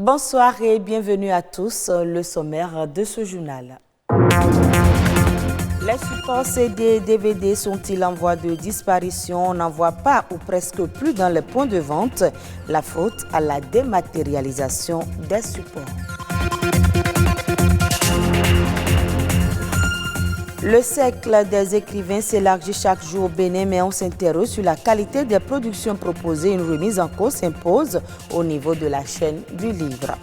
Bonsoir et bienvenue à tous. Le sommaire de ce journal. Les supports CD et DVD sont-ils en voie de disparition? On n'en voit pas ou presque plus dans les points de vente. La faute à la dématérialisation des supports. Le cercle des écrivains s'élargit chaque jour au Bénin, mais on s'interroge sur la qualité des productions proposées. Une remise en cause s'impose au niveau de la chaîne du livre.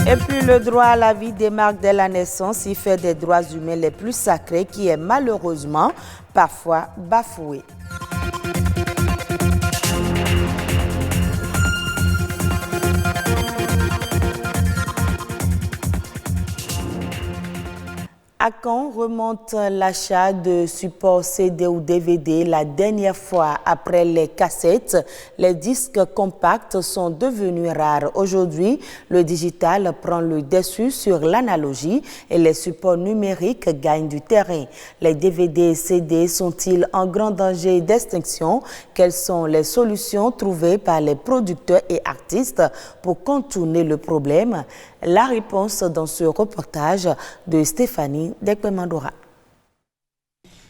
Et puis le droit à la vie démarque dès la naissance. Il fait des droits humains les plus sacrés qui est malheureusement parfois bafoué. À quand remonte l'achat de supports CD ou DVD? La dernière fois, après les cassettes, les disques compacts sont devenus rares. Aujourd'hui, le digital prend le dessus sur l'analogie et les supports numériques gagnent du terrain. Les DVD et CD sont-ils en grand danger d'extinction? Quelles sont les solutions trouvées par les producteurs et artistes pour contourner le problème? La réponse dans ce reportage de Stéphanie Dekpemandora.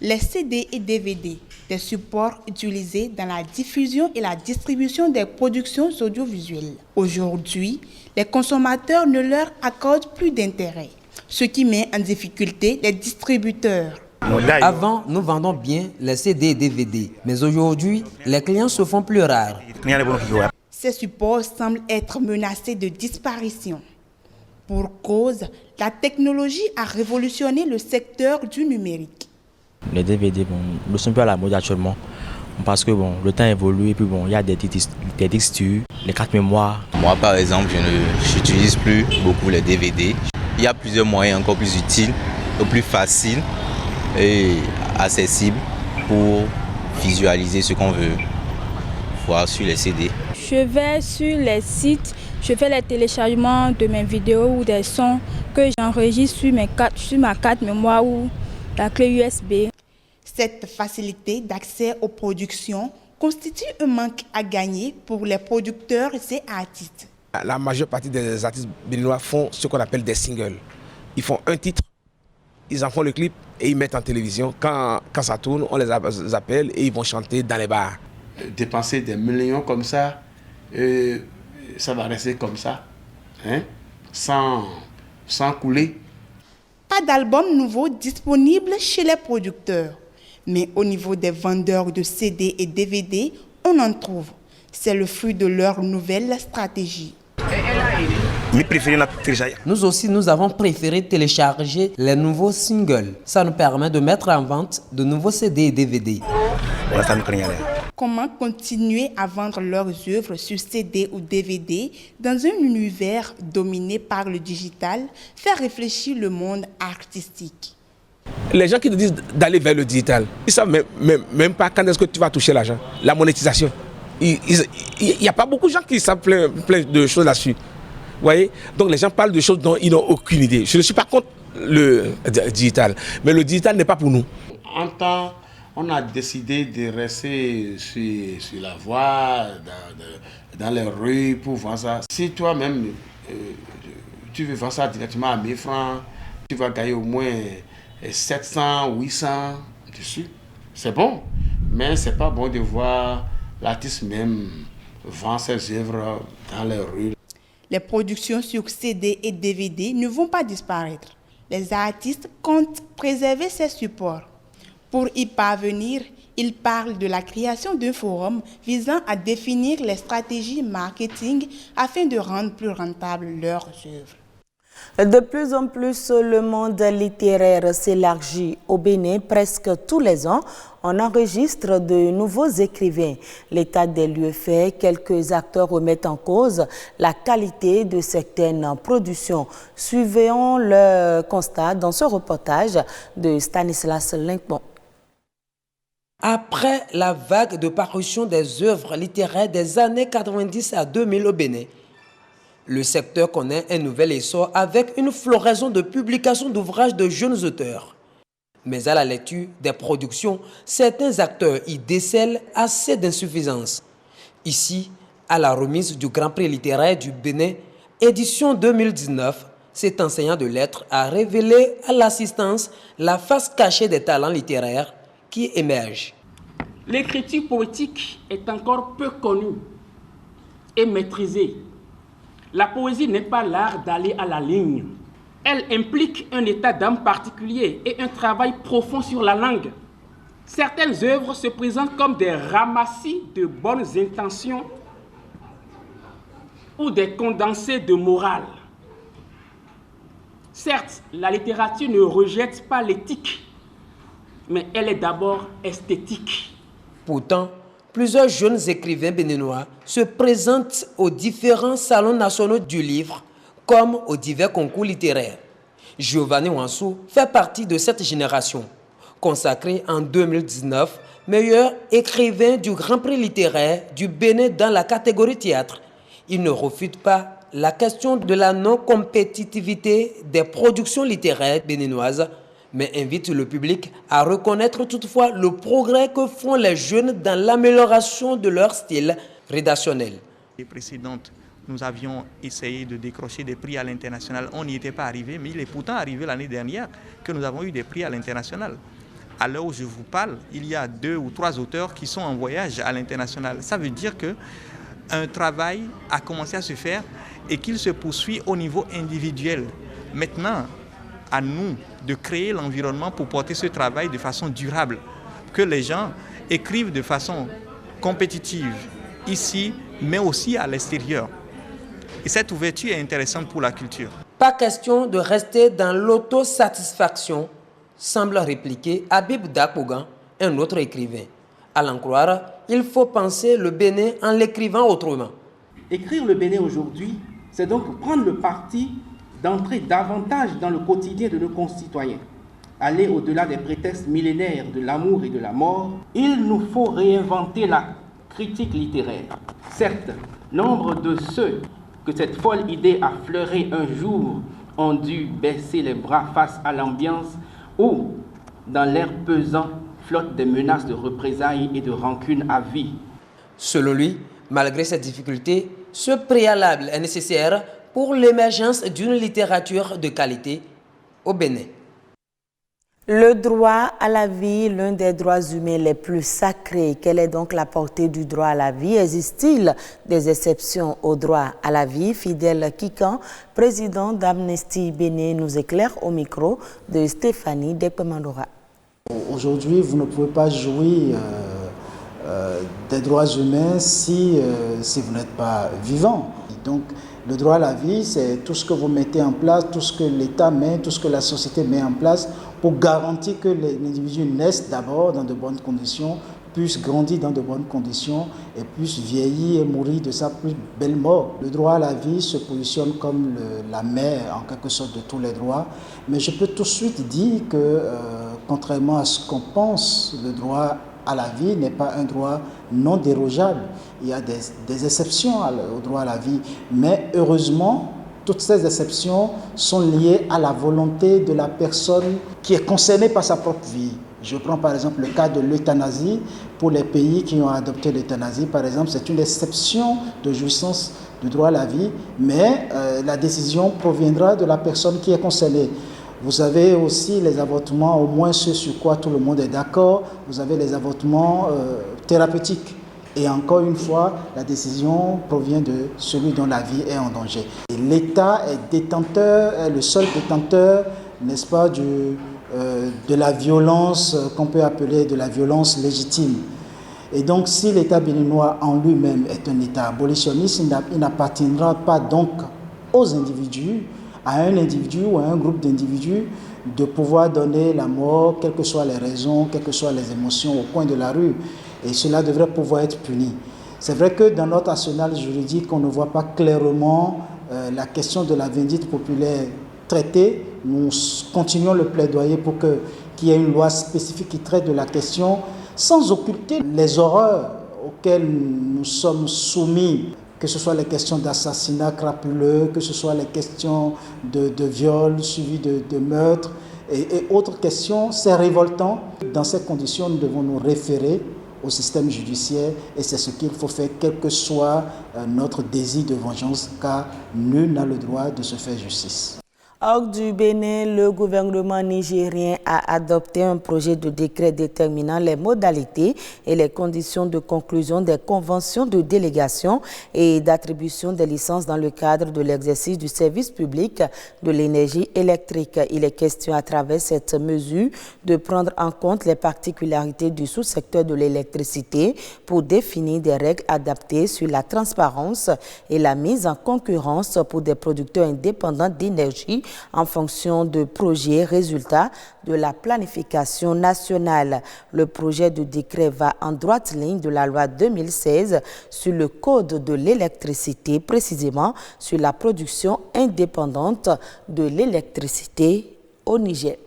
Les CD et DVD, des supports utilisés dans la diffusion et la distribution des productions audiovisuelles. Aujourd'hui, les consommateurs ne leur accordent plus d'intérêt, ce qui met en difficulté les distributeurs. Avant, nous vendons bien les CD et DVD, mais aujourd'hui, les clients se font plus rares. Ces supports semblent être menacés de disparition. Pour cause, la technologie a révolutionné le secteur du numérique. Les DVD, ne sont plus à la mode actuellement parce que le temps évolue et puis il y a des disques durs, les cartes mémoire. Moi par exemple, je n'utilise plus beaucoup les DVD. Il y a plusieurs moyens encore plus utiles, plus faciles et accessibles pour visualiser ce qu'on veut voir sur les CD. Je vais sur les sites, je fais les téléchargements de mes vidéos ou des sons que j'enregistre sur ma carte mémoire ou la clé USB. Cette facilité d'accès aux productions constitue un manque à gagner pour les producteurs et artistes. La majeure partie des artistes béninois font ce qu'on appelle des singles. Ils font un titre, ils en font le clip et ils mettent en télévision. Quand ça tourne, on les appelle et ils vont chanter dans les bars. Dépenser des millions comme ça, ça va rester comme ça, hein, sans couler. Pas d'album nouveau disponible chez les producteurs, mais au niveau des vendeurs de CD et DVD, on en trouve. C'est le fruit de leur nouvelle stratégie. Nous aussi, nous avons préféré télécharger les nouveaux singles. Ça nous permet de mettre en vente de nouveaux CD et DVD. Comment continuer à vendre leurs œuvres sur CD ou DVD dans un univers dominé par le digital fait réfléchir le monde artistique. Les gens qui te disent d'aller vers le digital, ils ne savent même pas quand est-ce que tu vas toucher l'argent, la monétisation. Il n'y a pas beaucoup de gens qui savent plein de choses là-dessus. Vous voyez? Donc les gens parlent de choses dont ils n'ont aucune idée. Je ne suis pas contre le digital, mais le digital n'est pas pour nous. En temps, on a décidé de rester sur la voie, dans les rues pour vendre ça. Si toi-même, tu veux vendre ça directement à 1000 francs, tu vas gagner au moins 700, 800 dessus. C'est bon, mais ce n'est pas bon de voir l'artiste même vendre ses œuvres dans les rues. Les productions sur CD et DVD ne vont pas disparaître. Les artistes comptent préserver ces supports. Pour y parvenir, ils parlent de la création d'un forum visant à définir les stratégies marketing afin de rendre plus rentables leurs œuvres. De plus en plus, le monde littéraire s'élargit. Au Bénin, presque tous les ans, on enregistre de nouveaux écrivains. L'état des lieux fait, quelques acteurs remettent en cause la qualité de certaines productions. Suivons le constat dans ce reportage de Stanislas Linkmont. Après la vague de parution des œuvres littéraires des années 90 à 2000 au Bénin, le secteur connaît un nouvel essor avec une floraison de publications d'ouvrages de jeunes auteurs. Mais à la lecture des productions, certains acteurs y décèlent assez d'insuffisance. Ici, à la remise du Grand Prix littéraire du Bénin, édition 2019, cet enseignant de lettres a révélé à l'assistance la face cachée des talents littéraires qui émergent. L'écriture poétique est encore peu connue et maîtrisée. La poésie n'est pas l'art d'aller à la ligne. Elle implique un état d'âme particulier et un travail profond sur la langue. Certaines œuvres se présentent comme des ramassis de bonnes intentions ou des condensés de morale. Certes, la littérature ne rejette pas l'éthique, mais elle est d'abord esthétique. Pourtant, plusieurs jeunes écrivains béninois se présentent aux différents salons nationaux du livre comme aux divers concours littéraires. Giovanni Wansou fait partie de cette génération. Consacré en 2019 meilleur écrivain du Grand Prix littéraire du Bénin dans la catégorie théâtre, il ne refute pas la question de la non-compétitivité des productions littéraires béninoises, mais invite le public à reconnaître toutefois le progrès que font les jeunes dans l'amélioration de leur style rédactionnel. Les précédentes, nous avions essayé de décrocher des prix à l'international. On n'y était pas arrivé, mais il est pourtant arrivé l'année dernière que nous avons eu des prix à l'international. À l'heure où je vous parle, il y a 2 ou 3 auteurs qui sont en voyage à l'international. Ça veut dire qu'un travail a commencé à se faire et qu'il se poursuit au niveau individuel. Maintenant, à nous de créer l'environnement pour porter ce travail de façon durable, que les gens écrivent de façon compétitive ici, mais aussi à l'extérieur. Et cette ouverture est intéressante pour la culture. Pas question de rester dans l'autosatisfaction, semble répliquer Habib Dakbogan, un autre écrivain. À l'en croire, il faut penser le Bénin en l'écrivant autrement. Écrire le Bénin aujourd'hui, c'est donc prendre le parti d'entrer davantage dans le quotidien de nos concitoyens. Aller au-delà des prétextes millénaires de l'amour et de la mort, il nous faut réinventer la critique littéraire. Certes, nombre de ceux que cette folle idée a fleuré un jour ont dû baisser les bras face à l'ambiance où, dans l'air pesant, flottent des menaces de représailles et de rancune à vie. Selon lui, malgré ces difficultés, ce préalable est nécessaire pour l'émergence d'une littérature de qualité au Bénin. Le droit à la vie, l'un des droits humains les plus sacrés. Quelle est donc la portée du droit à la vie? Existe-t-il des exceptions au droit à la vie? Fidèle Kikan, président d'Amnesty Bénin, nous éclaire au micro de Stéphanie Depemandora. Aujourd'hui, vous ne pouvez pas jouir des droits humains si vous n'êtes pas vivant. Donc, le droit à la vie, c'est tout ce que vous mettez en place, tout ce que l'État met, tout ce que la société met en place pour garantir que l'individu naisse d'abord dans de bonnes conditions, puisse grandir dans de bonnes conditions et puisse vieillir et mourir de sa plus belle mort. Le droit à la vie se positionne comme la mère, en quelque sorte, de tous les droits. Mais je peux tout de suite dire que, contrairement à ce qu'on pense, le droit à la vie n'est pas un droit non dérogeable. Il y a des exceptions au droit à la vie, mais heureusement, toutes ces exceptions sont liées à la volonté de la personne qui est concernée par sa propre vie. Je prends par exemple le cas de l'euthanasie. Pour les pays qui ont adopté l'euthanasie, par exemple, c'est une exception de jouissance du droit à la vie, mais la décision proviendra de la personne qui est concernée. Vous avez aussi les avortements, au moins ceux sur quoi tout le monde est d'accord. Vous avez les avortements thérapeutiques. Et encore une fois, la décision provient de celui dont la vie est en danger. L'État est le seul détenteur, n'est-ce pas, de la violence qu'on peut appeler de la violence légitime. Et donc, si l'État béninois en lui-même est un État abolitionniste, il n'appartiendra pas donc aux individus, à un individu ou à un groupe d'individus, de pouvoir donner la mort, quelles que soient les raisons, quelles que soient les émotions, au coin de la rue. Et cela devrait pouvoir être puni. C'est vrai que dans notre arsenal juridique, on ne voit pas clairement la question de la vindicte populaire traitée. Nous continuons le plaidoyer pour qu'il y ait une loi spécifique qui traite de la question sans occulter les horreurs auxquelles nous sommes soumis, que ce soit les questions d'assassinat crapuleux, que ce soit les questions de viol suivi de meurtre. et autres questions. C'est révoltant. Dans ces conditions, nous devons nous référer au système judiciaire et c'est ce qu'il faut faire, quel que soit notre désir de vengeance, car nul n'a le droit de se faire justice. Hors du Bénin, le gouvernement nigérien a adopté un projet de décret déterminant les modalités et les conditions de conclusion des conventions de délégation et d'attribution des licences dans le cadre de l'exercice du service public de l'énergie électrique. Il est question à travers cette mesure de prendre en compte les particularités du sous-secteur de l'électricité pour définir des règles adaptées sur la transparence et la mise en concurrence pour des producteurs indépendants d'énergie en fonction de projets résultats de la planification nationale. Le projet de décret va en droite ligne de la loi 2016 sur le code de l'électricité, précisément sur la production indépendante de l'électricité au Niger.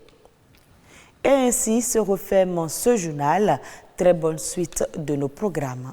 Et ainsi se referme ce journal. Très bonne suite de nos programmes.